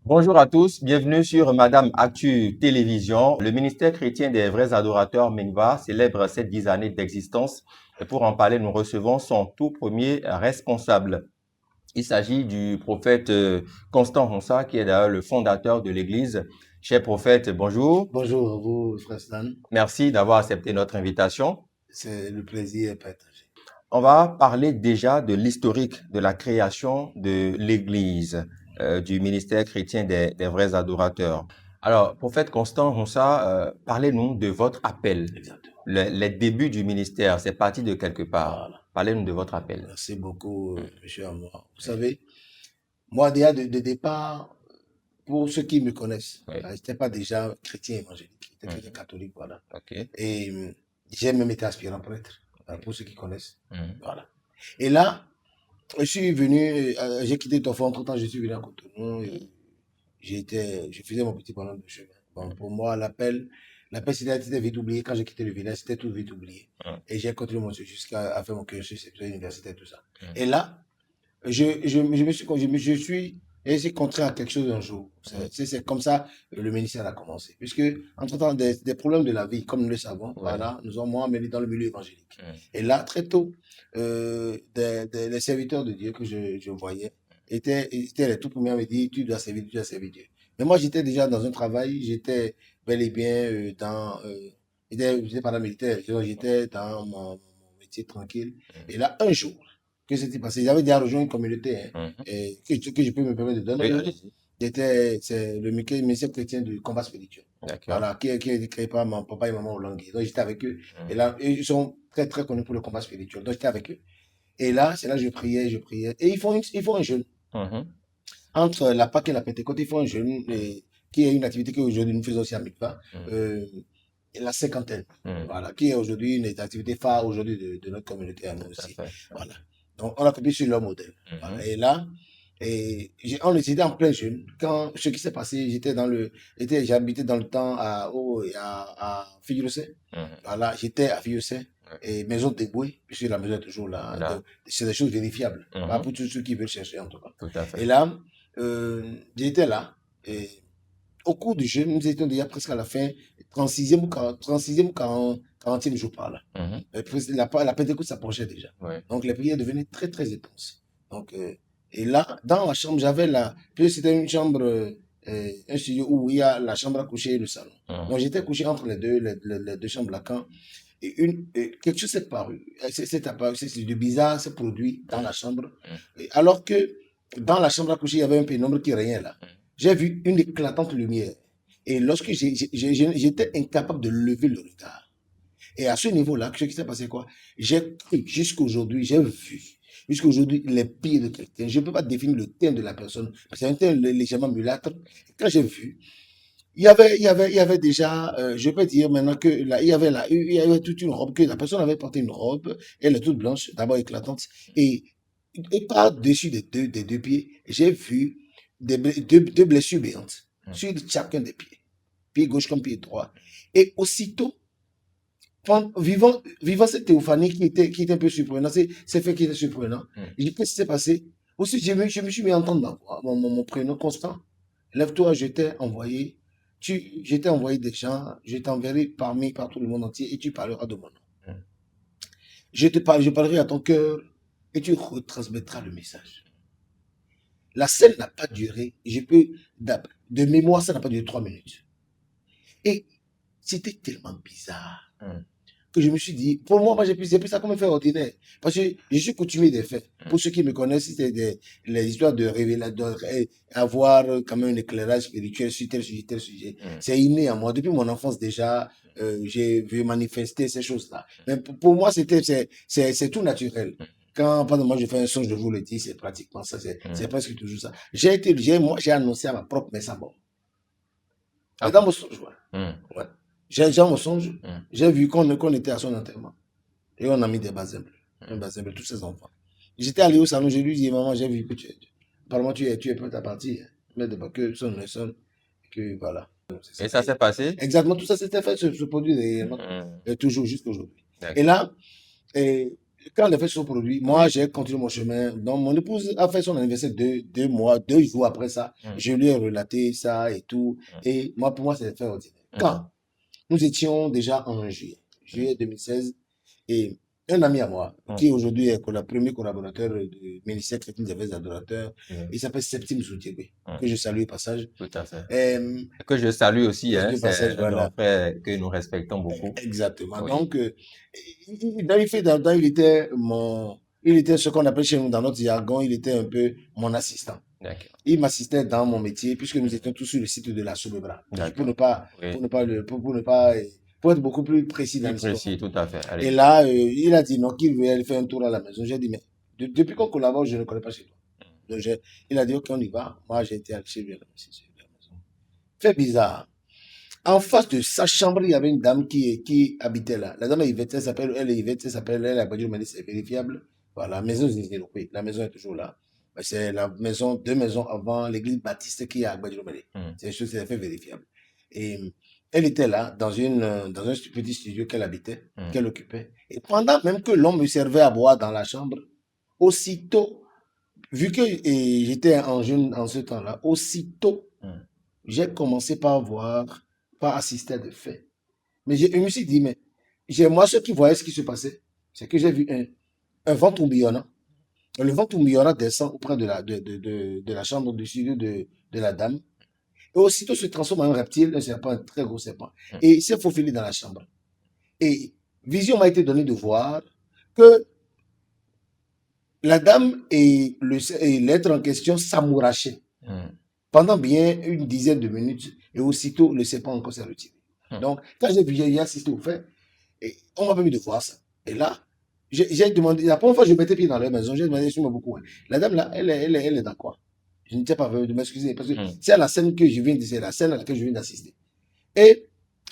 Bonjour à tous, bienvenue sur Madame Actu Télévision. Le ministère chrétien des vrais adorateurs MENVA célèbre ses 10 années d'existence et pour en parler, nous recevons son tout premier responsable. Il s'agit du prophète Constant Honsa, qui est d'ailleurs le fondateur de l'Église. Cher prophète, bonjour. Bonjour à vous, frère Stan. Merci d'avoir accepté notre invitation. C'est le plaisir est partagé. On va parler déjà de l'historique de la création de l'Église, du ministère chrétien des vrais adorateurs. Alors, prophète Constant Honsa, parlez-nous de votre appel. Exactement. Les débuts du ministère, c'est parti de quelque part. Voilà. Parlez-nous de votre appel. Merci beaucoup, monsieur Amour. Vous savez, moi, déjà de départ, pour ceux qui me connaissent, Oui. je n'étais pas déjà chrétien évangélique, j'étais chrétien catholique, voilà. OK. Et j'ai même été aspirant prêtre, pour ceux qui connaissent. Mhm. Voilà. Et là, je suis venu, j'ai quitté Toffo, entre-temps, je suis venu à Cotonou. Et je faisais mon petit bonhomme de chemin. Bon, pour moi, l'appel, c'était vite oublié. Quand j'ai quitté le village, c'était tout vite oublié. Et j'ai continué jusqu'à faire mon cursus universitaire, tout ça. Et là, je suis et contraint à quelque chose un jour. C'est comme ça que le ministère a commencé. Puisque, entre-temps, des problèmes de la vie, comme nous le savons, voilà, nous avons emmenés dans le milieu évangélique. Et là, très tôt, les serviteurs de Dieu que je voyais étaient les tout premiers à me dire, tu dois servir Dieu. Mais moi, j'étais déjà dans un travail, j'étais bel et bien j'étais paramilitaire, j'étais dans mon métier tranquille. Et là, un jour, que s'est-il passé? J'avais déjà rejoint une communauté et que je peux me permettre de donner. C'est le ministère chrétien du combat spirituel. Voilà, qui a été créé par mon papa et maman Olangui. Donc j'étais avec eux. Et là, ils sont très très connus pour le combat spirituel. Donc j'étais avec eux. Et là, c'est là que je priais. Et ils font un jeûne. Entre la Pâque et la Pentecôte, ils font un jeûne qui est une activité qu'aujourd'hui nous faisons aussi à Mikva. La cinquantaine, voilà, qui est aujourd'hui une des activités phares aujourd'hui de notre communauté à nous aussi. Voilà. Donc, on a copié sur leur modèle. Voilà. Et là, on était en plein jeûne. Quand ce qui s'est passé, j'habitais dans le temps à Fiyosé. Voilà, j'étais à Fiyosé. Et maison débouée, puisque la maison est toujours là. C'est des choses vérifiables. Pas pour tous ceux qui veulent chercher, en tout cas. Tout à fait. Et là, j'étais là. Et au cours du jeûne, nous étions déjà presque à la fin, 36e ou 40e jour par là. La Pentecôte s'approchait déjà. Donc les prières devenaient très très intenses. Donc, et là, dans la chambre, puis c'était une chambre, un studio où il y a la chambre à coucher et le salon. Donc j'étais couché entre les deux chambres là quand quelque chose s'est paru. C'est apparu, c'est de bizarre, c'est produit dans la chambre. Alors que dans la chambre à coucher, il y avait un pénombre qui régnait là. J'ai vu une éclatante lumière. Et lorsque j'étais incapable de lever le regard. Et à ce niveau-là, ce qui s'est passé quoi? J'ai cru jusqu'aujourd'hui, j'ai vu jusqu'aujourd'hui les pieds de quelqu'un. Je ne peux pas définir le teint de la personne. C'est un teint légèrement mulâtre. Quand j'ai vu, il y avait déjà, je peux dire maintenant que là, il y avait toute une robe, que la personne avait porté une robe, elle est toute blanche, d'abord éclatante, et par-dessus des deux pieds, j'ai vu deux blessures béantes sur chacun des pieds, pied gauche comme pied droit. Et aussitôt, vivant cette théophanie qui était un peu surprenant, c'est fait qui était surprenant. Qu'est-ce qui s'est passé? Aussi, je me suis mis à entendre mon prénom Constant. Lève-toi, je t'ai envoyé des gens, je t'enverrai par tout le monde entier et tu parleras de mon nom. Je parlerai à ton cœur et tu retransmettras le message. La scène n'a pas duré, de mémoire, ça n'a pas duré 3 minutes. Et c'était tellement bizarre que je me suis dit, pour moi j'ai pris ça comme un fait ordinaire. Parce que je suis coutumier des faits. Pour ceux qui me connaissent, c'était les histoires de révélateurs, avoir quand même un éclairage spirituel sur tel sujet, tel sujet. C'est inné à moi. Depuis mon enfance déjà, j'ai vu manifester ces choses-là. Mais pour moi, c'est tout naturel. Quand, par exemple, moi, je fais un songe, je vous le dis, c'est pratiquement ça, c'est presque toujours ça. Moi, j'ai annoncé à ma propre messe à mort. Dans mon songe, ouais. Dans mon songe, j'ai vu qu'on était à son enterrement. Et on a mis des bazembles. Un bazemble, tous ses enfants. J'étais allé au salon, je lui ai dit, maman, j'ai vu que apparemment tu es prête à partir. Mais de pas que sonne le sonne. Que voilà. Et ça s'est passé? Exactement, tout ça s'était fait, se produit réellement. Toujours jusqu'aujourd'hui. Et là, quand les fêtes sont produites, moi, j'ai continué mon chemin. Donc, mon épouse a fait son anniversaire deux jours après ça. Je lui ai relaté ça et tout. Et moi, pour moi, c'est fait ordinaire. Quand nous étions déjà en juillet 2016, et un ami à moi, qui aujourd'hui est le premier collaborateur du ministère chrétien des Affaires adorateurs, il s'appelle Septime Zoutiébé, que je salue au passage. Tout à fait. Que je salue aussi, hein, c'est un grand frère que nous respectons beaucoup. Exactement. Oui. Donc, il était ce qu'on appelle chez nous dans notre jargon, il était un peu mon assistant. Il m'assistait dans mon métier puisque nous étions tous sur le site de la Soubebra. Pour être beaucoup plus précis dans l'histoire. Précis, tout à fait. Allez. Et là, il a dit non, qu'il veut aller faire un tour à la maison. J'ai dit, mais depuis qu'on collabore, je ne connais pas chez toi. Donc, il a dit, ok, on y va. Moi, j'ai été chez lui à la maison. Fait bizarre. En face de sa chambre, il y avait une dame qui habitait là. La dame Yvette, elle s'appelle c'est vérifiable. Voilà, la maison oui, la maison est toujours là. C'est la maison, 2 maisons avant l'église baptiste qui est à Gbadjilomene. C'est une chose, c'est fait vérifiable. Et elle était là, dans un petit studio qu'elle habitait, qu'elle occupait. Et pendant même que l'homme me servait à boire dans la chambre, aussitôt, vu que j'étais en jeune en ce temps-là, aussitôt, j'ai commencé par assister à des faits. Mais je me suis dit, mais moi, ceux qui voyaient ce qui se passait, c'est que j'ai vu un vent tourbillonnant. Le vent tourbillonnant descend auprès de la chambre du studio de la dame. Et aussitôt se transforme en un reptile, un serpent, un très gros serpent. Et il s'est faufilé dans la chambre. Et vision m'a été donnée de voir que la dame et l'être en question s'amourachaient pendant bien une dizaine de minutes. Et aussitôt, le serpent encore s'est retiré. Donc, quand j'ai assisté au fait, et on m'a permis de voir ça. Et là, j'ai demandé, la première fois que je mettais pied dans leur maison, j'ai demandé, excuse-moi beaucoup, la dame là, elle est dans quoi? Je n'étais pas venu de m'excuser, parce que c'est à la scène que je viens c'est la scène à laquelle je viens d'assister. Et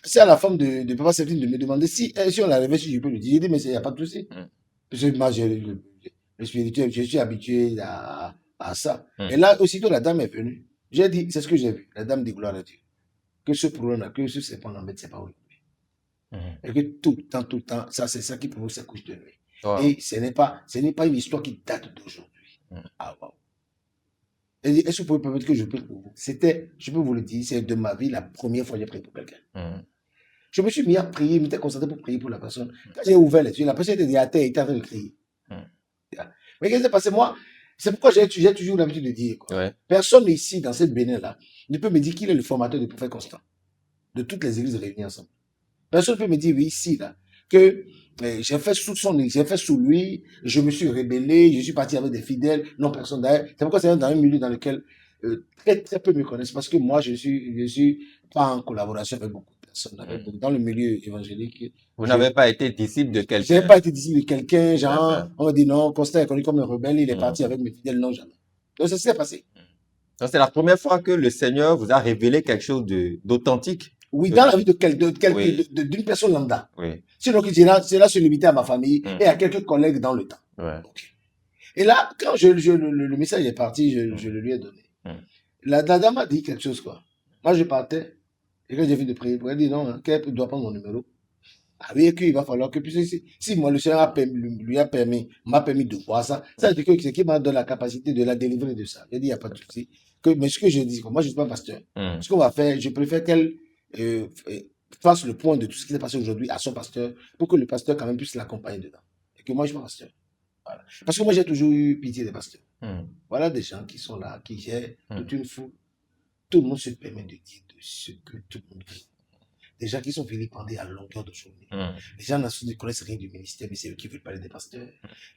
c'est à la femme de Papa Septime de me demander si on l'arrivait, si je peux lui dire. J'ai dit, mais il n'y a pas de souci. Parce que moi, le spirituel, je suis habitué à ça. Et là, aussitôt, la dame est venue. J'ai dit, c'est ce que j'ai vu. La dame dit, gloire à Dieu. Que ce problème-là, que ce serpent l'embête, c'est pas aujourd'hui. Et que tout le temps, ça, c'est ça qui provoque sa couche de nuit. Et ce n'est pas une histoire qui date d'aujourd'hui. Ah, wow. Est-ce que vous pouvez permettre que je prie pour vous? Je peux vous le dire, c'est de ma vie la première fois que j'ai prié pour quelqu'un. Je me suis mis à prier, je m'étais concentré pour prier pour la personne. Quand j'ai ouvert les yeux, la personne était déjà à terre, elle était en train de crier. Mais qu'est-ce qui s'est passé? Moi, c'est pourquoi j'ai toujours l'habitude de dire, quoi. Personne ici, dans cette Bénin-là, ne peut me dire qu'il est le formateur du prophète Constant, de toutes les églises réunies ensemble. Personne ne peut me dire, oui, ici, là, que j'ai fait sous lui, je me suis rébellé, je suis parti avec des fidèles, non personne d'ailleurs. C'est pourquoi c'est dans un milieu dans lequel très, très peu me connaissent, parce que moi, je suis pas en collaboration avec beaucoup de personnes. Dans le milieu évangélique. Vous n'avez pas été disciple de quelqu'un? Je n'ai pas été disciple de quelqu'un, genre, on m'a dit non, Constant est connu comme un rebelle, il est parti avec mes fidèles, non, jamais. Donc, ça s'est passé. Donc, c'est la première fois que le Seigneur vous a révélé quelque chose d'authentique. Oui, dans la vie d'une personne lambda. Oui. Sinon, cela se limitait à ma famille et à quelques collègues dans le temps. Okay. Et là, quand le message est parti, je le lui ai donné. La dame a dit quelque chose, quoi. Moi, je partais, et quand j'ai fini de prier, elle dit non, qu'elle doit prendre mon numéro. Ah oui, qu'il va falloir que, si moi, le Seigneur m'a permis de voir ça, ça veut dire que c'est qui m'a donné la capacité de la délivrer de ça. J'ai dit, il n'y a pas de souci. Mais ce que je dis, moi, je ne suis pas pasteur. Ce qu'on va faire, je préfère qu'elle fasse le point de tout ce qui s'est passé aujourd'hui à son pasteur pour que le pasteur quand même puisse l'accompagner dedans. Et que moi, je suis pas pasteur. Voilà. Parce que moi, j'ai toujours eu pitié des pasteurs. Voilà des gens qui sont là, qui gèrent toute une foule. Tout le monde se permet de dire de ce que tout le monde dit. Des gens qui sont vilipendés à longueur de journée. Les gens ne connaissent rien du ministère, mais c'est eux qui veulent parler des pasteurs.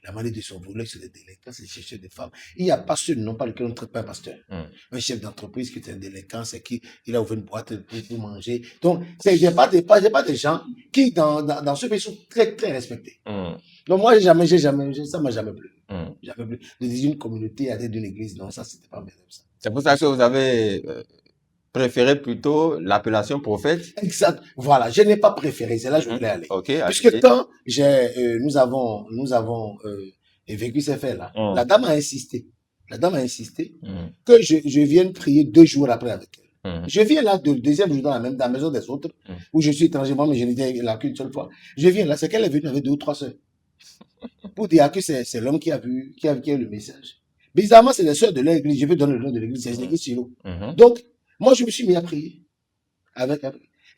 La manière de son voleur, c'est des délinquants, c'est des chercheurs de femmes. Il n'y a pas ceux non pas lequel on ne traite pas un pasteur. Un chef d'entreprise qui est un délinquant, c'est qui il a ouvert une boîte pour manger. Donc, j'ai pas des gens qui, dans ce pays, sont très, très respectés. Donc, moi, ça m'a jamais plu. Jamais plu. De dire une communauté à tête d'une église, non, ça, c'était pas bien comme ça. C'est pour ça que vous avez préféré plutôt l'appellation prophète? Exact. Voilà, je n'ai pas préféré, c'est là que je voulais aller. Okay, puisque quand nous avons vécu ces faits-là, la dame a insisté. Que je vienne prier 2 jours après avec elle. Je viens là le deuxième jour dans la maison des autres, où je suis étranger, moi, mais je n'étais là qu'une seule fois. Je viens là, c'est qu'elle est venue avec 2 ou 3 sœurs. Pour dire que c'est l'homme qui a vu, qui a le message. Bizarrement, c'est les sœurs de l'église. Je vais donner le nom de l'église, c'est l'église Silo. Donc, moi, je me suis mis à prier.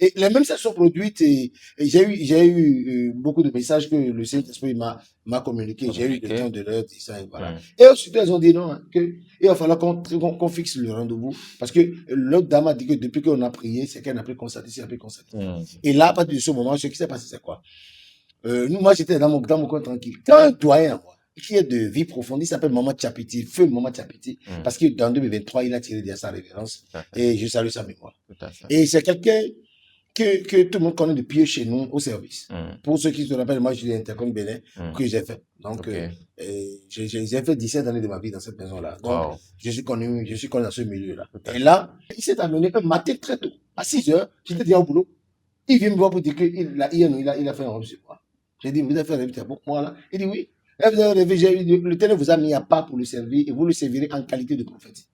Et les mêmes choses sont produites et j'ai eu beaucoup de messages que le Saint-Esprit m'a communiqué. J'ai eu le temps de leur dire ça et voilà. Et ensuite, elles ont dit non, hein, il va falloir qu'on fixe le rendez-vous parce que l'autre dame a dit que depuis qu'on a prié, c'est qu'elle n'a plus constaté, c'est plus constaté. Et là, à partir de ce moment, ce qui s'est passé, c'est quoi? Moi, j'étais dans mon coin tranquille. Quand un doyen, qui est de vie profonde, il s'appelle Maman Tchapiti, feu Maman Tchapiti, parce que dans 2023, il a tiré déjà sa révérence, et je salue sa mémoire. Et c'est quelqu'un que tout le monde connaît depuis chez nous au service. Pour ceux qui se rappellent, moi, je suis Intercom Bénin, que j'ai fait. Donc, j'ai fait 17 années de ma vie dans cette maison-là. Donc, je suis connu dans ce milieu-là. Et là, il s'est amené un matin très tôt, à 6 heures, j'étais déjà au boulot. Il vient me voir pour dire qu'il a fait un rêve sur moi. J'ai dit, vous avez fait un rêve sur moi là? Il dit oui. Le Ténèbre vous a mis à part pour le servir et vous le servirez en qualité de prophète.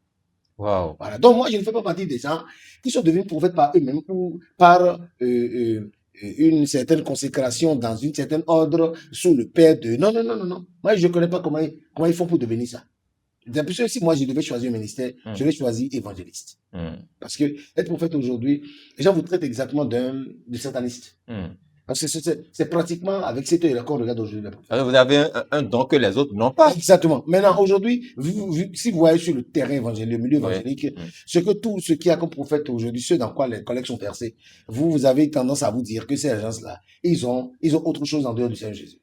Wow. Voilà. Donc moi, je ne fais pas partie des gens qui sont devenus prophètes par eux-mêmes ou par une certaine consécration dans une certaine ordre sous le père de... Non. Moi, je ne connais pas comment ils font pour devenir ça. Parce que si moi, je devais choisir un ministère, je vais choisir évangéliste. Parce que être prophète aujourd'hui, les gens vous traitent exactement de sataniste. Parce que c'est pratiquement avec cet œil-là qu'on regarde aujourd'hui. Alors vous avez un don que les autres n'ont pas. Exactement. Maintenant, aujourd'hui, si vous voyez sur le terrain évangélique, le milieu évangélique, ce que tout ce qui a comme prophète aujourd'hui, ceux dans quoi les collègues sont percés, vous avez tendance à vous dire que ces agences-là, ils ont autre chose en dehors du Seigneur Jésus.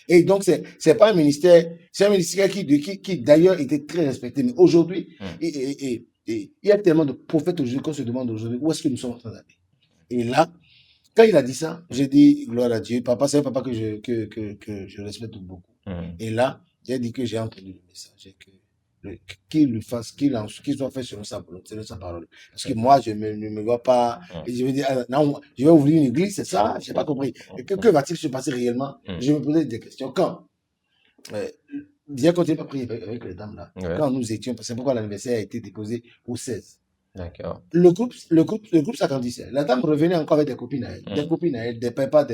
Et donc, c'est pas un ministère, c'est un ministère qui d'ailleurs était très respecté. Mais aujourd'hui, il y a tellement de prophètes aujourd'hui qu'on se demande aujourd'hui où est-ce que nous sommes en train d'aller. Et là, quand il a dit ça, j'ai dit, gloire à Dieu, papa, c'est un papa que je respecte beaucoup. Et là, j'ai dit que j'ai entendu le message, qu'il soit fait selon sa volonté, selon sa parole. Parce que moi, je ne me vois pas, et je vais dire, non, je vais ouvrir une église, c'est ça, je n'ai pas compris. Et que va-t-il se passer réellement? Je me posais des questions. Quand j'ai continué à prier avec les dames là, quand nous étions, c'est pourquoi l'anniversaire a été déposé au 16. D'accord. Le groupe s'agrandissait. La dame revenait encore avec des copines à elle, des papas,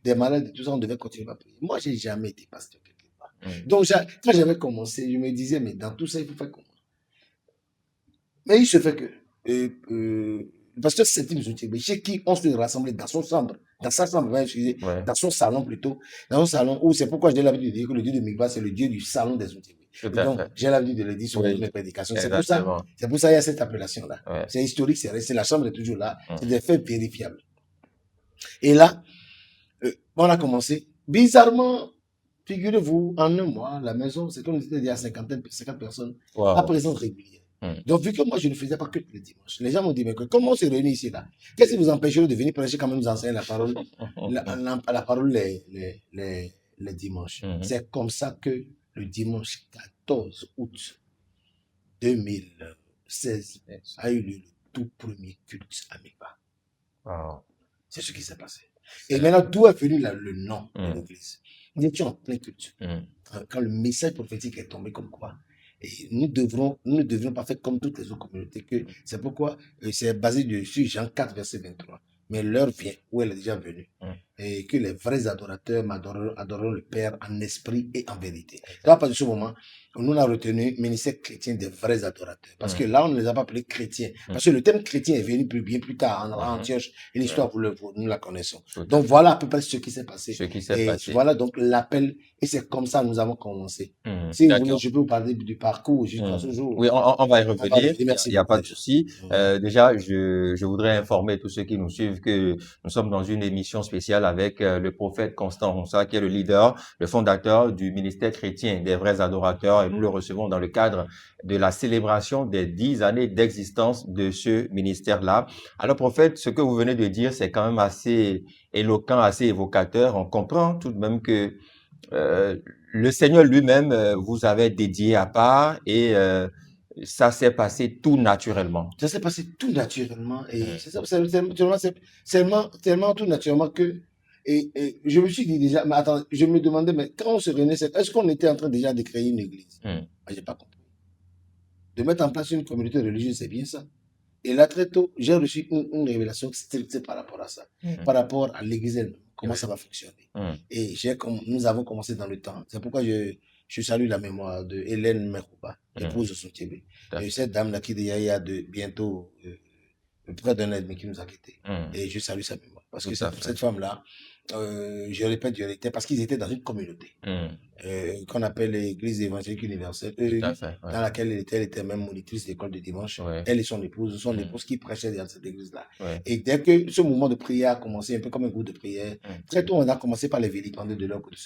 des malades, tout ça, on devait continuer à prier. Moi, j'ai jamais été pasteur quelque part. Donc, quand j'avais commencé, je me disais, mais dans tout ça, il faut faire comment? Mais il se fait que, le pasteur Septime Zoutiébé, chez qui on se rassemblait dans son chambre, dans sa chambre, dans son salon plutôt, dans son salon où c'est pourquoi j'ai l'habitude de dire que le Dieu de Migba, c'est le Dieu du salon des Zoutiébé. Donc, j'ai l'habitude de le dire sur mes prédications. C'est pour ça qu'il y a cette appellation-là. C'est historique, c'est la chambre est toujours là. C'est des faits vérifiables. Et là, on a commencé. Bizarrement, figurez-vous, en un mois, la maison, c'est comme c'était il y a 50 personnes à présence régulière. Donc, vu que moi, je ne faisais pas que le dimanche, les gens m'ont dit, mais comment on se réunit ici, là? Qu'est-ce qui vous empêcherait de venir prêcher quand même nous enseigner la parole, la parole les dimanches? C'est comme ça que le dimanche 14 août 2016 a eu lieu le tout premier culte à Mekba. C'est ce qui s'est passé. Et maintenant, d'où est venu le nom de l'église? Nous étions en plein culte. Quand le message prophétique est tombé comme quoi, et nous ne devrions pas faire comme toutes les autres communautés. C'est pourquoi c'est basé sur Jean 4, verset 23. Mais l'heure vient où elle est déjà venue. Et que les vrais adorateurs adoreront le Père en esprit et en vérité. Donc, à partir de ce moment, nous avons retenu ministère chrétien des vrais adorateurs. Parce que là, on ne les a pas appelés chrétiens. Parce que le terme chrétien est venu bien plus tard en Antioche. Et l'histoire, nous la connaissons. Donc, voilà à peu près ce qui s'est passé. Voilà donc l'appel. Et c'est comme ça que nous avons commencé. Si vous voulez, je peux vous parler du parcours jusqu'à ce jour. Oui, on va y revenir. Merci. Il n'y a pas de souci. Déjà, je voudrais informer tous ceux qui nous suivent que nous sommes dans une émission spéciale avec le prophète Constant Ronsa, qui est le leader, le fondateur du ministère chrétien des vrais adorateurs, et nous le recevons dans le cadre de la célébration des 10 années d'existence de ce ministère-là. Alors, prophète, ce que vous venez de dire, c'est quand même assez éloquent, assez évocateur. On comprend tout de même que le Seigneur lui-même vous avait dédié à part et ça s'est passé tout naturellement. Ça s'est passé tout naturellement et c'est tellement tout naturellement que et je me suis dit déjà, mais attends, je me demandais, mais quand on se réunissait, est-ce qu'on était en train déjà de créer une église? J'ai pas compris. De mettre en place une communauté religieuse, c'est bien ça. Et là, très tôt, j'ai reçu une révélation stricte par rapport à ça, par rapport à l'église elle-même. comment Oui. ça va fonctionner. Mm. Et nous avons commencé dans le temps. C'est pourquoi je salue la mémoire de Hélène Merouba, l'épouse de Soutiébé. Tout à Et fait. cette dame-là qui il y a bientôt près d'un an et demi qui nous a quittés. Mm. Et je salue sa mémoire. Parce que Tout à fait. cette femme-là, je répète, parce qu'ils étaient dans une communauté qu'on appelle l'Église évangélique universelle, Tout à fait. dans laquelle elle était même monitrice d'école de dimanche. Ouais. Elle et son épouse qui prêchait dans cette église-là. Ouais. Et dès que ce mouvement de prière a commencé, un peu comme un groupe de prière, très tôt, on a commencé par les vilipender de leur côté.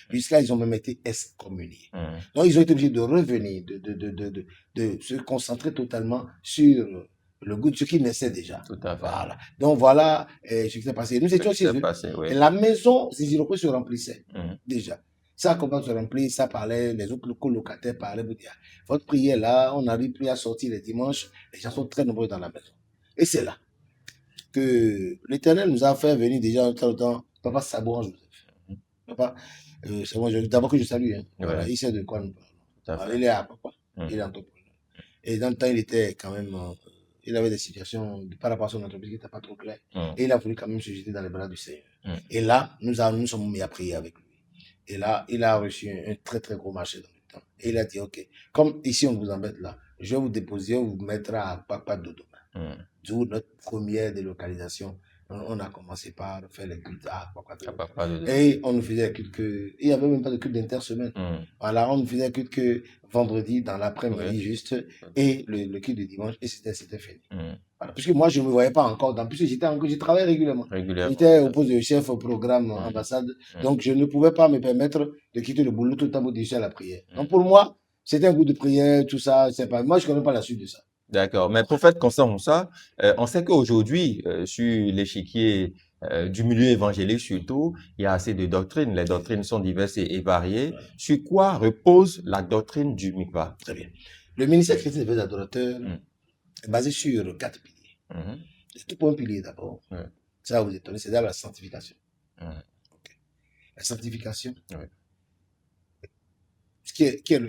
Jusqu'à ils ont même été excommuniés. Donc, ils ont été obligés de revenir, de se concentrer totalement sur le goût de ce qui naissait déjà. Tout à fait. Voilà. Donc, voilà ce qui s'est passé. Nous étions chez eux. Oui. Et la maison, ces Iroquois se remplissait déjà. Ça commence à se remplir, ça parlait, les autres colocataires parlaient, vous dire, votre prière là, on n'arrive plus à sortir les dimanches, les gens sont très nombreux dans la maison. Et c'est là que l'Éternel nous a fait venir déjà en très longtemps, Papa Sabouan Joseph. Papa Sabouan Joseph, d'abord que je salue, hein. Voilà, il sait de quoi nous parlons. Il est à Papa, il est entrepreneur. Et dans le temps, il était quand même, il avait des situations par rapport à son entreprise qui n'étaient pas trop claires. Et il a voulu quand même se jeter dans les bras du Seigneur. Et là, nous sommes mis à prier avec lui. Et là, il a reçu un très très gros marché dans le temps. Et il a dit, ok, comme ici on vous embête là, je vais vous déposer, on vous mettra à Papa Dodo. D'où notre première délocalisation. On a commencé par faire les cultes à Papa Dodo. Et on nous faisait il n'y avait même pas de culte d'inter-semaine. Voilà, on nous faisait culte que vendredi dans l'après-midi juste, et le culte de dimanche, et c'était fini. Voilà, parce que moi, je ne me voyais pas encore. En plus, je travaillais régulièrement. J'étais au poste de chef au programme ambassade. Donc, je ne pouvais pas me permettre de quitter le boulot tout le temps pour diriger à la prière. Donc, pour moi, c'était un groupe de prière, tout ça. Moi, je ne connais pas la suite de ça. D'accord. Mais prophète Constant Moussa, on sait qu'aujourd'hui, sur l'échiquier du milieu évangélique surtout, il y a assez de doctrines. Les doctrines sont diverses et variées. Sur quoi repose la doctrine du Mikva? Très bien. Le ministère chrétien des vrais adorateurs est basé sur 4 piliers. Le tout premier pilier d'abord, ça va vous étonner, c'est d'abord la sanctification. Okay. La sanctification, qui est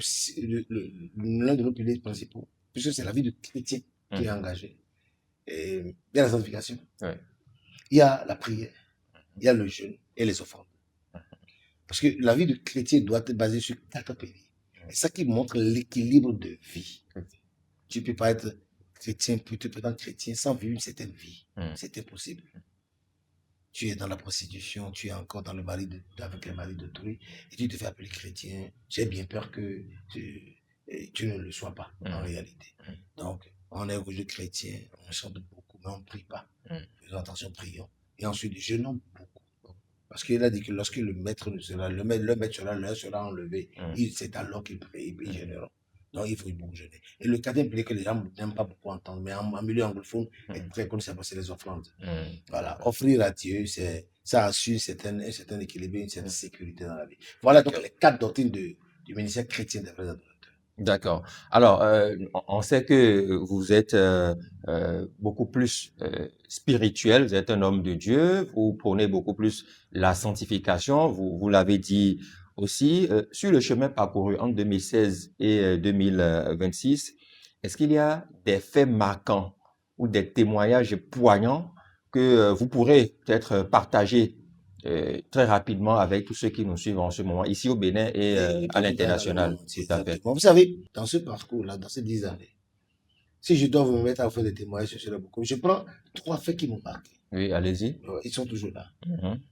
l'un de nos piliers principaux, puisque c'est la vie de chrétien qui est engagée. Et il y a la sanctification, il y a la prière, il y a le jeûne et les offrandes. Parce que la vie de chrétien doit être basée sur 4 piliers. C'est ça qui montre l'équilibre de vie. Tu ne peux pas être chrétien, plutôt chrétien, sans vivre une certaine vie. C'est impossible. Tu es dans la prostitution, tu es encore dans avec le mari d'autrui, et tu te fais appeler chrétien. J'ai bien peur que tu ne le sois pas, en réalité. Donc, on est aujourd'hui chrétien, on chante beaucoup, mais on ne prie pas. Faisons attention, prions. Et ensuite, jeûnons beaucoup. Parce qu'il a dit que lorsque le maître sera, le maître sera, l'heure sera enlevé, c'est alors qu'il prie, ils jeûneront. Donc, il faut beaucoup jeûner. Et le quatrième pilier que les gens n'aiment pas beaucoup entendre, mais en milieu anglophone, est très connu, c'est les offrandes. Voilà. Offrir à Dieu, ça assure un certain équilibre, une certaine sécurité dans la vie. Voilà donc les 4 doctrines du ministère chrétien des vrais adorateurs. D'accord. Alors, on sait que vous êtes beaucoup plus spirituel, vous êtes un homme de Dieu, vous prônez beaucoup plus la sanctification, vous l'avez dit aussi. Sur le chemin parcouru entre 2016 et 2026, est-ce qu'il y a des faits marquants ou des témoignages poignants que vous pourrez peut-être partager très rapidement avec tous ceux qui nous suivent en ce moment, ici au Bénin et à l'international? Vous savez, dans ce parcours-là, dans ces 10 années, si je dois vous mettre à faire des témoignages, ce serait beaucoup. Je prends 3 faits qui m'ont marqué. Oui, allez-y. Ils sont toujours là.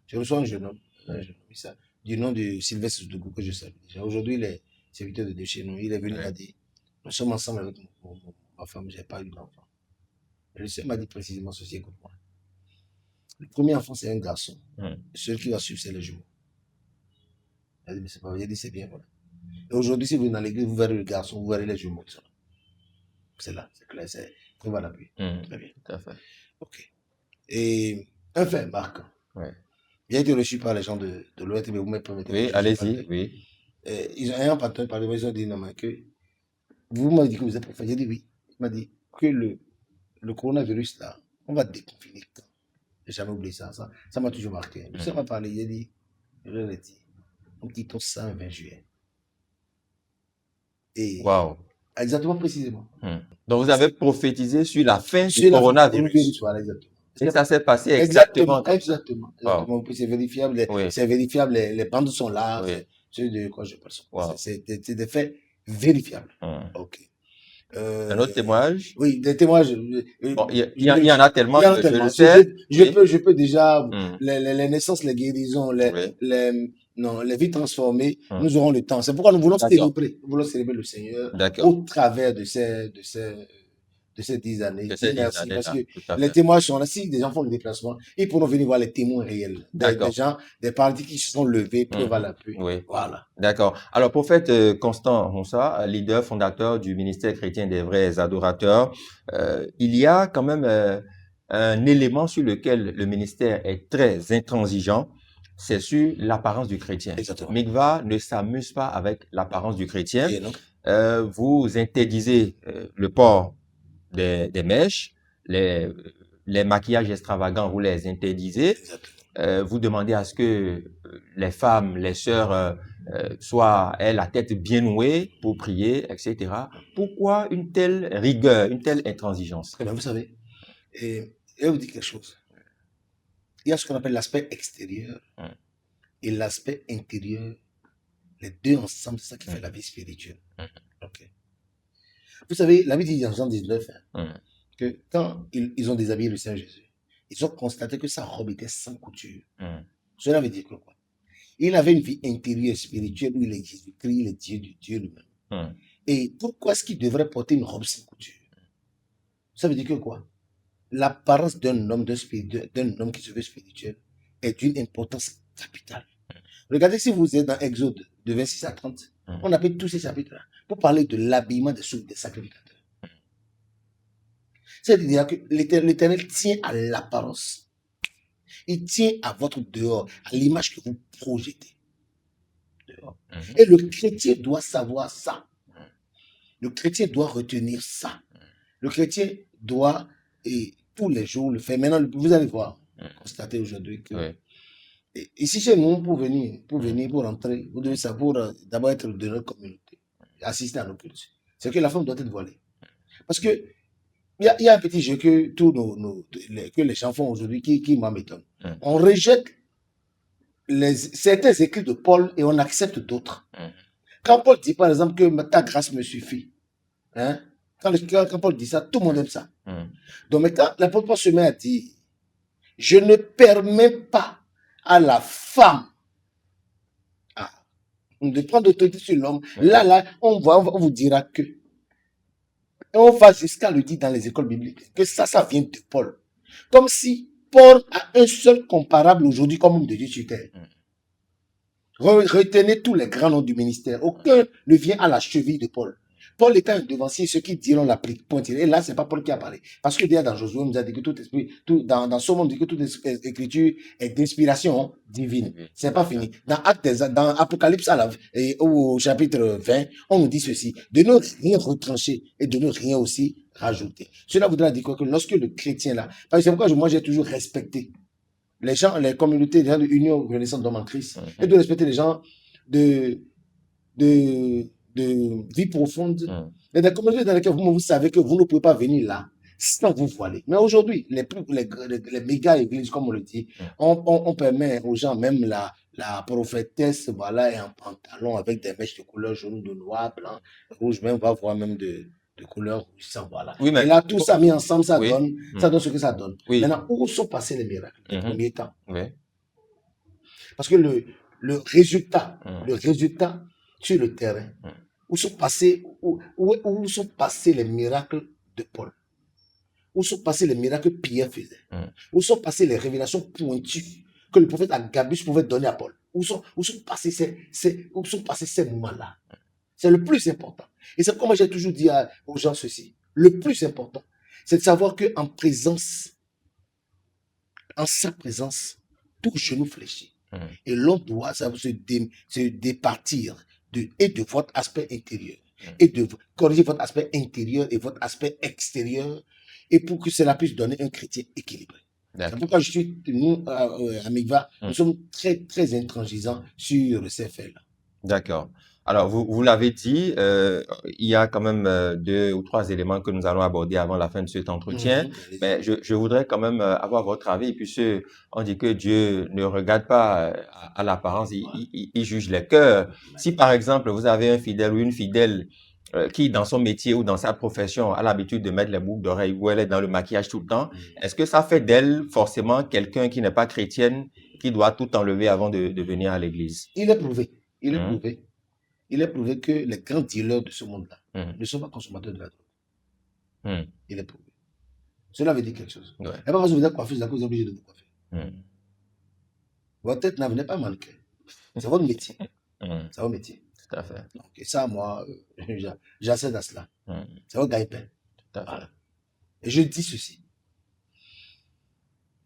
Je reçois un jeune homme du nom de Sylvestre Dougou, que je salue déjà. Aujourd'hui, il est serviteur de Dieu chez nous. Il est venu, il m'a dit, nous sommes ensemble avec ma femme, je n'ai pas eu d'enfant. Et le Seigneur m'a dit précisément ceci, écoute-moi. Le premier enfant, c'est un garçon. Celui qui va suivre, c'est le jumeau. Il a dit, mais c'est pas vrai. Il a dit, c'est bien, voilà. Et aujourd'hui, si vous êtes dans l'église, vous verrez le garçon, vous verrez les jumeaux qui sont là. C'est là, c'est clair, c'est preuve à l'appui. Très bien. Tout à fait. Ok. Et un fait marquant. Il a été reçu par les gens de l'Ouest, mais vous me permettez. Oui, allez-y, oui. Ils ont un partenaire par ils ont dit, non, mais que vous m'avez dit que vous êtes prophète. J'ai dit oui. Il m'a dit que le coronavirus, là, on va déconfiner. J'ai jamais oublié ça. Ça m'a toujours marqué. Ça m'a parlé, il a dit, je l'ai dit, on quitte ça le 20 juillet. Et wow. Exactement, précisément. Donc, vous avez prophétisé sur la fin du coronavirus. Voilà, exactement. Et ça s'est passé Exactement, exactement comme ça. exactement. Wow. Exactement. C'est vérifiable, Oui, c'est vérifiable, les bandes sont là, oui. c'est de quoi je parle. Wow. C'est des faits vérifiables. Ok. Un autre témoignage? Oui, des témoignages. Bon, il y en a Il tellement, y en a je le tellement. sais. Oui. Je peux déjà, Hmm. les naissances, les guérisons, Oui. non, les vies transformées, Hmm. nous aurons le temps. C'est pourquoi D'accord. nous voulons célébrer le Seigneur D'accord. au travers de ces 10 années. De Dieu ces 10 merci, parce années-là, que tout à les fait. témoins sont là. Si des gens font le déplacement, ils pourront venir voir les témoins réels. Des D'accord. gens, des partis qui se sont levés, preuve à Mhm. l'appui. Oui. Voilà. D'accord. Alors, prophète Constant Ronsa, leader fondateur du ministère chrétien des vrais adorateurs, il y a quand même un élément sur lequel le ministère est très intransigeant, c'est sur l'apparence du chrétien. Exactement. Migva ne s'amuse pas avec l'apparence du chrétien. Et non? Vous interdisez le port des mèches, les maquillages extravagants, vous les interdisez. Exactement. Vous demandez à ce que les femmes, les sœurs soient aient la tête bien nouée pour prier, etc. Pourquoi une telle rigueur, une telle intransigeance? Très bien, vous savez, je vais vous dire quelque chose. Il y a ce qu'on appelle l'aspect extérieur Hum, et l'aspect intérieur. Les deux ensemble, c'est ça qui fait hum, la vie spirituelle. hum, Ok. Vous savez, la Bible dit dans Jean 19 hum, que quand ils ont déshabillé le Seigneur Jésus, ils ont constaté que sa robe était sans couture. hum, Cela veut dire que quoi? Il avait une vie intérieure et spirituelle où il est Jésus-Christ, il est Dieu de Dieu lui-même. hum. Et pourquoi est-ce qu'il devrait porter une robe sans couture? Ça veut dire que quoi? L'apparence d'un homme, d'un homme qui se veut spirituel est d'une importance capitale. Regardez si vous êtes dans Exode de 26 à 30, on appelle tous ces chapitres-là pour parler de l'habillement des sacrificateurs. C'est-à-dire que l'Éternel tient à l'apparence. Il tient à votre dehors, à l'image que vous projetez dehors. Et le chrétien doit savoir ça. Le chrétien doit retenir ça. Le chrétien doit, et tous les jours, le faire. Maintenant, vous allez voir, constater aujourd'hui que ici chez nous, pour venir, pour rentrer, vous devez savoir d'abord être de notre communauté, assister à nos cultes. C'est que la femme doit être voilée. Parce que il y a un petit jeu que que les gens font aujourd'hui qui moi m'étonne. On rejette certains écrits de Paul et on accepte d'autres. Quand Paul dit par exemple que ta grâce me suffit, hein, quand Paul dit ça, tout le monde aime ça. Donc maintenant, l'apôtre Paul se met à dire, je ne permets pas à la femme de prendre autorité sur l'homme. Là, on vous dira que. Et on va jusqu'à le dire dans les écoles bibliques, que ça vient de Paul. Comme si Paul a un seul comparable aujourd'hui comme homme de Dieu sur terre. Retenez tous les grands noms du ministère. Aucun ne vient à la cheville de Paul. Paul était un devancier, ceux qui diront la pointe. Et là, c'est pas Paul qui a parlé. Parce que déjà dans Josué, on nous a dit que tout esprit, dans Somme, on dit que toute écriture est d'inspiration divine. C'est pas fini. Dans Apocalypse au chapitre 20, on nous dit ceci. De ne rien retrancher et de ne rien aussi rajouter. Cela voudra dire que lorsque le chrétien là, parce que c'est pourquoi moi j'ai toujours respecté les gens, les communautés, les gens de l'Union Renaissance d'Homme en Christ, et de respecter les gens de vie profonde, et des communautés dans lesquelles vous savez que vous ne pouvez pas venir là sans vous voiler. Mais aujourd'hui, les méga églises, comme on le dit, on permet aux gens, même la prophétesse, voilà, et en pantalon avec des mèches de couleur jaune, de noir, blanc, rouge, même, on va voir même de couleur rouge, ça, voilà. Oui, mais et là, tout ça mis ensemble, ça oui. donne ce que ça donne. Oui. Maintenant, où sont passés les miracles, les premiers temps? Oui. Parce que le résultat sur le terrain, où sont passés les miracles de Paul? Où sont passés les miracles que Pierre faisait? Où sont passées les révélations pointues que le prophète Agabus pouvait donner à Paul? Où sont passés ces moments-là? C'est le plus important. Et c'est comme j'ai toujours dit aux gens ceci. Le plus important, c'est de savoir que en sa présence, tout genou fléchit. Et l'on doit se départir de votre aspect intérieur et de corriger votre aspect intérieur et votre aspect extérieur, et pour que cela puisse donner un chrétien équilibré. C'est pourquoi nous, à Migva, nous sommes très, très intransigeants sur ces faits-là. D'accord. Alors, vous l'avez dit, il y a quand même 2 ou 3 éléments que nous allons aborder avant la fin de cet entretien. Allez-y. Mais je voudrais quand même avoir votre avis, puisque on dit que Dieu ne regarde pas à l'apparence, il juge les cœurs. Si par exemple vous avez un fidèle ou une fidèle qui, dans son métier ou dans sa profession, a l'habitude de mettre les boucles d'oreilles ou elle est dans le maquillage tout le temps, est-ce que ça fait d'elle forcément quelqu'un qui n'est pas chrétienne, qui doit tout enlever avant de venir à l'église? Il est prouvé. Il est Mhm. prouvé. Il est prouvé que les grands dealers de ce monde-là Mhm. ne sont pas consommateurs de la drogue. Mhm. Il est prouvé. Cela veut dire quelque chose. Ouais. Et pas parce que vous êtes coiffé, vous êtes obligé de vous coiffer. Mhm. Votre tête n'est pas mannequin. C'est votre métier. Mhm. C'est votre métier. Tout à fait. Donc, et ça, moi, j'accède à cela. Mhm. C'est votre gagne-pain. Tout à fait. Voilà. Et je dis ceci.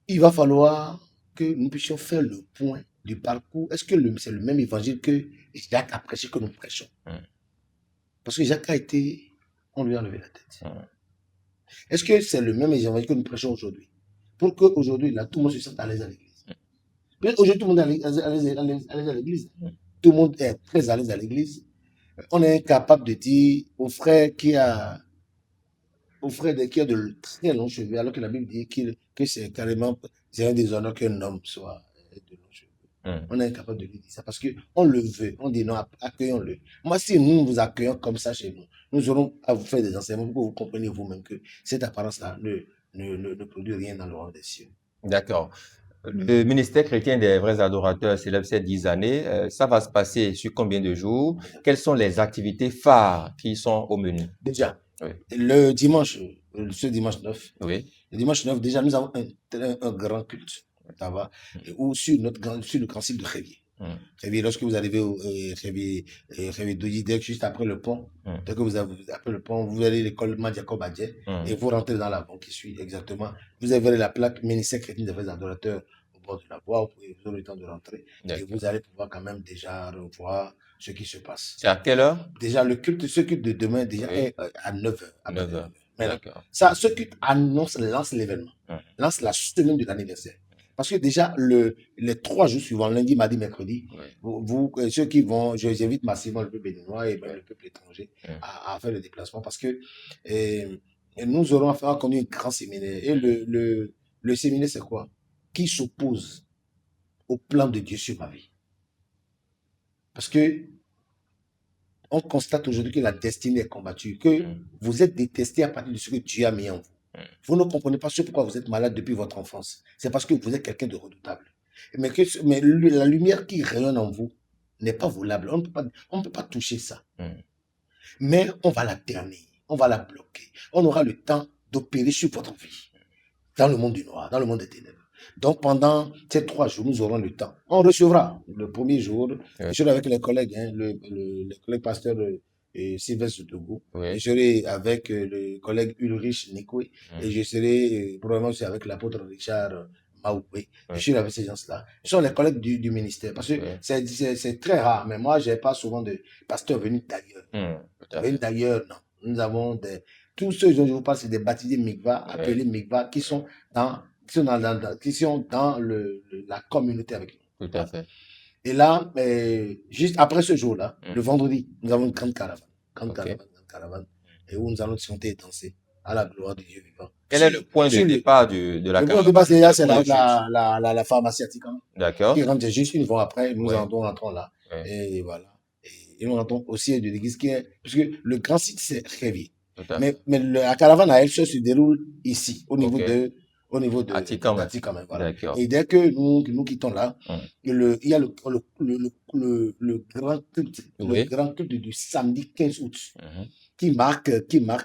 Il va falloir que nous puissions faire le point du parcours. Est-ce que c'est le même évangile que Jacques a prêché que nous prêchons? Parce que Jacques a été, on lui a enlevé la tête. Est-ce que c'est le même évangile que nous prêchons aujourd'hui? Pour qu'aujourd'hui, là, tout le monde se sente à l'aise à l'église. Aujourd'hui, tout le monde est à l'aise à l'église. Tout le monde est très à l'aise à l'église. On est incapable de dire au frère qui a de très longs cheveux, alors que la Bible dit que c'est carrément, c'est un déshonneur qu'un homme soit de longs cheveux. On est incapable de lui dire ça parce qu'on le veut. On dit non, accueillons-le. Moi, si nous vous accueillons comme ça chez nous, nous aurons à vous faire des enseignements pour que vous compreniez vous-même que cette apparence-là ne produit rien dans le royaume des cieux. D'accord. Le ministère chrétien des vrais adorateurs célèbre ces 10 années. Ça va se passer sur combien de jours? Quelles sont les activités phares qui sont au menu? Déjà, Oui. le dimanche, ce dimanche 9, Oui. le dimanche 9, déjà, nous avons un grand culte. Ça va, ou sur le grand site de Révier. Révier, lorsque vous arrivez au Révier Douidec, juste après le pont, dès que vous avez après le pont, vous allez à l'école Madiakob Adjet et vous rentrez dans la banque qui suit exactement. Vous avez la plaque ministère chrétien des vrais adorateurs au bord de la voie, vous aurez le temps de rentrer et vous allez pouvoir quand même déjà revoir ce qui se passe. C'est à quelle heure? Déjà, ce culte de demain déjà est à 9h. 9h. D'accord. Ça, ce culte lance l'événement, lance la semaine de l'anniversaire. Parce que déjà, les 3 jours suivants, lundi, mardi, mercredi, ceux qui vont, j'invite massivement le peuple béninois et même le peuple étranger à faire le déplacement parce que nous aurons à conduire un grand séminaire. Et le séminaire, c'est quoi? Qui s'oppose au plan de Dieu sur ma vie. Parce que on constate aujourd'hui que la destinée est combattue, que vous êtes détesté à partir de ce que Dieu a mis en vous. Vous ne comprenez pas ce pourquoi vous êtes malade depuis votre enfance. C'est parce que vous êtes quelqu'un de redoutable. Mais la lumière qui rayonne en vous n'est pas volable. On ne peut pas toucher ça. Mais on va la ternir, on va la bloquer. On aura le temps d'opérer sur votre vie. Dans le monde du noir, dans le monde des ténèbres. Donc, pendant ces 3 jours, nous aurons le temps. On recevra le premier jour. Je serai avec les collègues, les collègues pasteurs Sylvestre Togo. Je serai avec le collègue Ulrich Nikwe. Et je serai probablement aussi avec l'apôtre Richard Maoué. Je suis avec ces gens-là. Ce sont les collègues du ministère. Parce que c'est très rare. Mais moi, je n'ai pas souvent de pasteurs venus d'ailleurs. Venus d'ailleurs, non. Nous avons tous ceux dont je vous parle, c'est des baptisés Mikva, appelés Mikva, qui sont dans la communauté avec nous. Tout à fait. Et là, juste après ce jour-là, le vendredi, nous avons une grande caravane. Grande caravane. Et où nous allons chanter et danser à la gloire de Dieu vivant. Quel est le point de départ de la caravane? Le point de départ, c'est la pharmacie Atikam. D'accord. Qui rentre juste une fois après, nous rentrons là. Et voilà. Et nous rentrons aussi de l'église qui est, puisque le grand site, c'est Révier. Mais la caravane à elle seule se déroule ici, au niveau de Atikam. Voilà. Et dès que nous quittons là, il y a le grand culte, le grand culte du samedi 15 août, qui marque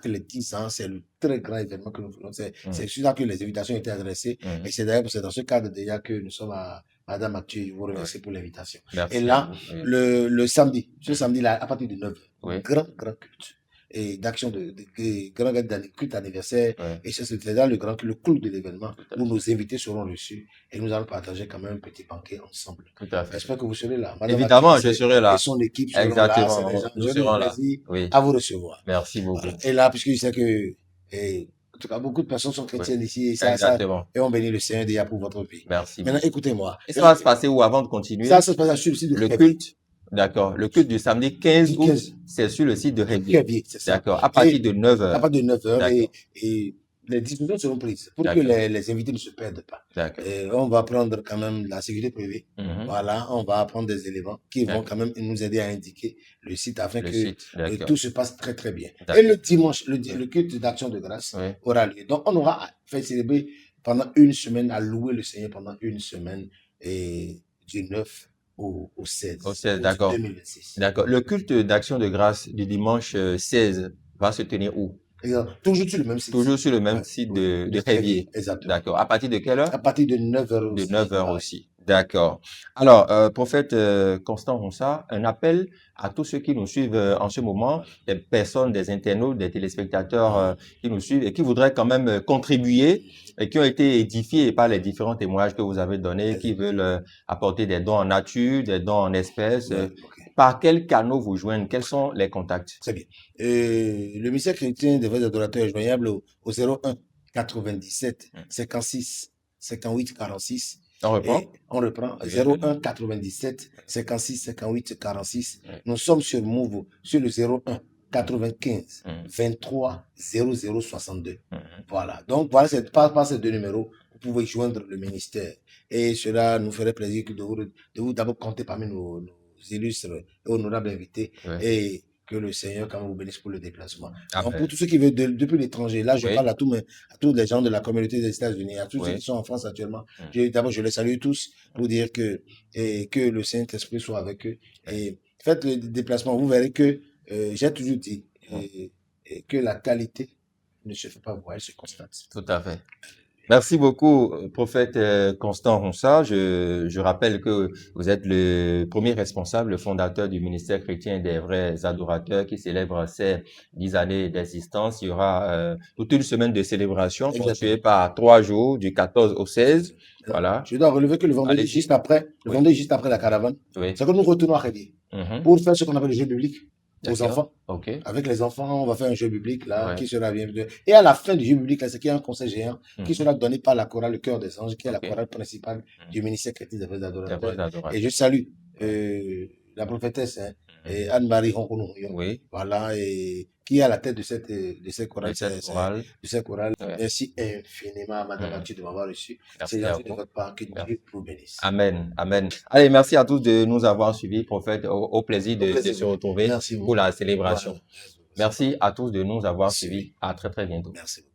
les 10 ans. C'est le très grand événement que nous faisons. C'est sur ça que les invitations étaient adressées. Et c'est d'ailleurs dans ce cadre déjà que nous sommes à Madame Mathieu, je vous remercie pour l'invitation. Et là, le samedi, ce samedi-là, à partir de 9h, grand culte. Et d'action de grand culte d'anniversaire. Et c'est là le clou de l'événement où nos invités seront reçus et nous allons partager quand même un petit banquet ensemble. Tout à fait. J'espère que vous serez là. Madame Évidemment, Mathieu, je serai là. Et son équipe seront exactement. là. Nous serons là. À vous recevoir. Merci beaucoup. Voilà. Et là, puisque je sais que en tout cas, beaucoup de personnes sont chrétiennes ici et on bénit le Seigneur déjà pour votre vie. Merci. Maintenant, écoutez-moi. Et ça va se passer où avant de continuer? Ça se passe sur le site de le culte. D'accord. Le culte du samedi 15 Du août, 15, c'est sur le site de Révier. Révier, c'est ça. D'accord. À partir Et de 9 à heures. partir de 9 heures, D'accord. et les dispositions seront prises pour que D'accord. les invités ne se perdent pas. D'accord. On va prendre quand même la sécurité privée. Mhm. Voilà, on va prendre des éléments qui vont D'accord. quand même nous aider à indiquer le site afin Le que site. D'accord. tout se passe très très bien. Et D'accord. le dimanche, le culte d'action de grâce Oui. aura lieu. Donc on aura fait célébrer pendant une semaine, à louer le Seigneur pendant une semaine, et du 9 au 16 Au 16, août d'accord. 2026. D'accord. Le culte d'action de grâce du dimanche 16 va se tenir où? Et, toujours sur le même site. Toujours sur le même Ouais, site oui, de Révier. exactement. D'accord. À partir de quelle heure? À partir de 9 heures De aussi. 9 heures pareil. aussi. D'accord. Alors, prophète Constant Ronsa, un appel à tous ceux qui nous suivent en ce moment, des personnes, des internautes, des téléspectateurs qui nous suivent et qui voudraient quand même contribuer et qui ont été édifiés par les différents témoignages que vous avez donnés, qui veulent apporter des dons en nature, des dons en espèces. Ouais, ok. Par quel canal vous joindre? Quels sont les contacts? Très bien. Le ministère chrétien des vrais adorateurs est joignable au 01 97 56 58 46. On reprend? Et on reprend Oui. 01 97 56 58 46. Oui. Nous sommes sur Move sur le 01 95 Mhm. 23 00 62. Mhm. Voilà. Donc, voilà, c'est par ces deux numéros, vous pouvez joindre le ministère. Et cela nous ferait plaisir de vous d'abord compter parmi nos illustres et honorables invités. Oui. Et que le Seigneur quand même vous bénisse pour le déplacement. Donc, Amen. pour tous ceux qui veulent depuis l'étranger, là, je Oui. parle à tous les gens de la communauté des États-Unis, à tous ceux Oui. qui sont en France actuellement. Mhm. D'abord, je les salue tous pour dire que le Saint-Esprit soit avec eux. Et faites le déplacement. Vous verrez que j'ai toujours dit que la qualité ne se fait pas voir, elle se constate. Tout à fait. Merci beaucoup, prophète Constant Ronsa. Je rappelle que vous êtes le premier responsable, le fondateur du ministère chrétien des vrais adorateurs qui célèbre ses 10 années d'existence. Il y aura toute une semaine de célébration ponctuée par 3 jours, du 14 au 16. Voilà. Je dois relever que le vendredi juste après la caravane, Oui. c'est que nous retournons à Révier pour faire ce qu'on appelle le jeu biblique aux enfants. Ok. Avec les enfants, on va faire un jeu biblique là qui sera bien. Et à la fin du jeu biblique, là, c'est qu'il y a un conseil géant qui sera donné par la chorale Le Cœur des Anges, qui est la chorale principale du ministère chrétien des vrais adorateurs. Et je salue la prophétesse Anne-Marie Honkonou, voilà, et qui est à la tête de cette chorale. Merci infiniment à Madame Mathieu de m'avoir reçu. C'est gentil de votre part, que Dieu vous bénisse. Amen, amen. Allez, merci à tous de nous avoir suivis, prophète. Au plaisir de se retrouver pour la célébration. Merci à tous de nous avoir suivis. À très très bientôt. Merci beaucoup.